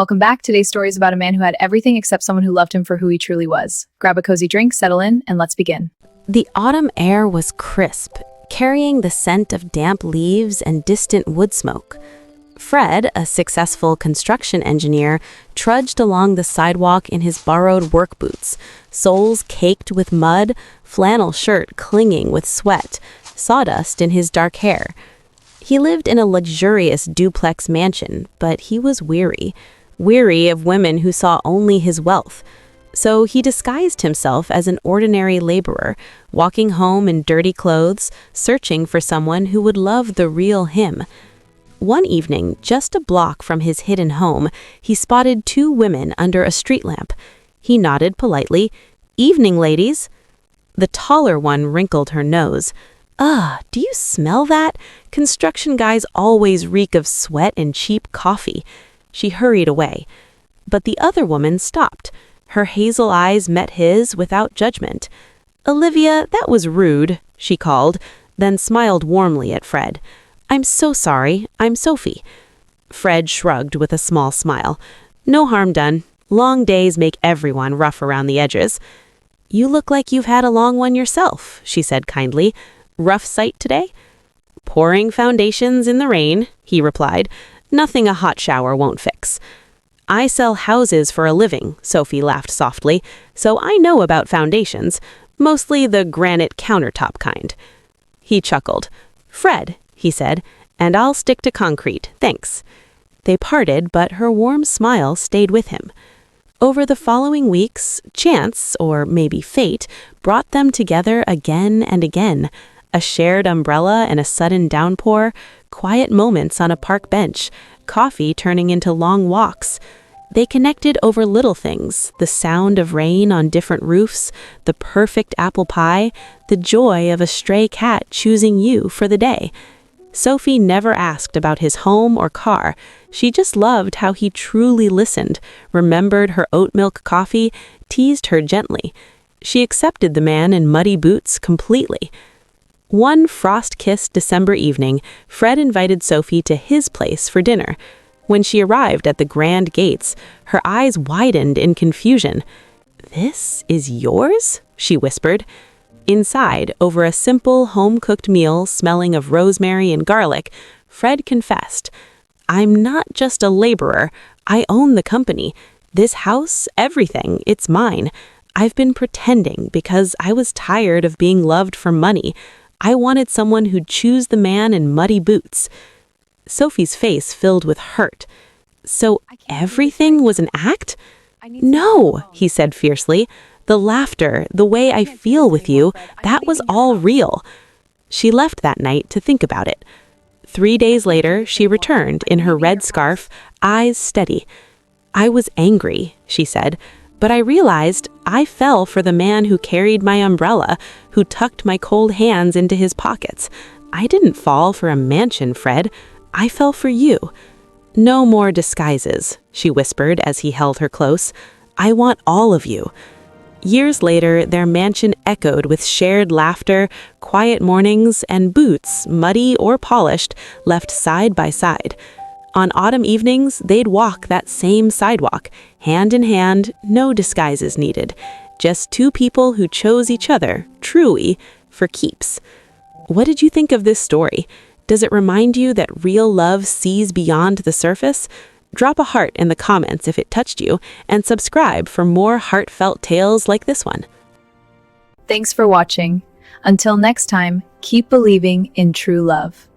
Welcome back. Today's story is about a man who had everything except someone who loved him for who he truly was. Grab a cozy drink, settle in, and let's begin. The autumn air was crisp, carrying the scent of damp leaves and distant wood smoke. Fred, a successful construction engineer, trudged along the sidewalk in his borrowed work boots, soles caked with mud, flannel shirt clinging with sweat, sawdust in his dark hair. He lived in a luxurious duplex mansion, but he was weary of women who saw only his wealth. So he disguised himself as an ordinary laborer, walking home in dirty clothes, searching for someone who would love the real him. One evening, just a block from his hidden home, he spotted two women under a street lamp. He nodded politely. "Evening, ladies." The taller one wrinkled her nose. Do you smell that? Construction guys always reek of sweat and cheap coffee." She hurried away. But the other woman stopped. Her hazel eyes met his without judgment. "Olivia, that was rude," she called, then smiled warmly at Fred. "I'm so sorry. I'm Sophie." Fred shrugged with a small smile. "No harm done. Long days make everyone rough around the edges." "You look like you've had a long one yourself," she said kindly. "Rough sight today?" "Pouring foundations in the rain," he replied. "Nothing a hot shower won't fix." "I sell houses for a living," Sophie laughed softly, "so I know about foundations, mostly the granite countertop kind." He chuckled. "Fred," he said, "and I'll stick to concrete, thanks." They parted, but her warm smile stayed with him. Over the following weeks, chance, or maybe fate, brought them together again and again. A shared umbrella and a sudden downpour, quiet moments on a park bench, coffee turning into long walks. They connected over little things, the sound of rain on different roofs, the perfect apple pie, the joy of a stray cat choosing you for the day. Sophie never asked about his home or car. She just loved how he truly listened, remembered her oat milk coffee, teased her gently. She accepted the man in muddy boots completely. One frost-kissed December evening, Fred invited Sophie to his place for dinner. When she arrived at the grand gates, her eyes widened in confusion. "This is yours?" she whispered. Inside, over a simple, home-cooked meal smelling of rosemary and garlic, Fred confessed, "I'm not just a laborer. I own the company. This house, everything, it's mine. I've been pretending because I was tired of being loved for money. I wanted someone who'd choose the man in muddy boots." Sophie's face filled with hurt. "So everything was an act?" "No," he said fiercely. "The laughter, the way I feel with you, that was all real." She left that night to think about it. 3 days later, she returned in her red scarf, eyes steady. "I was angry," she said, "but I realized I fell for the man who carried my umbrella, who tucked my cold hands into his pockets. I didn't fall for a mansion, Fred. I fell for you." "No more disguises," she whispered as he held her close. "I want all of you." Years later, their mansion echoed with shared laughter, quiet mornings, and boots, muddy or polished, left side by side. On autumn evenings, they'd walk that same sidewalk, hand in hand, no disguises needed. Just two people who chose each other, truly, for keeps. What did you think of this story? Does it remind you that real love sees beyond the surface? Drop a heart in the comments if it touched you, and subscribe for more heartfelt tales like this one. Thanks for watching. Until next time, keep believing in true love.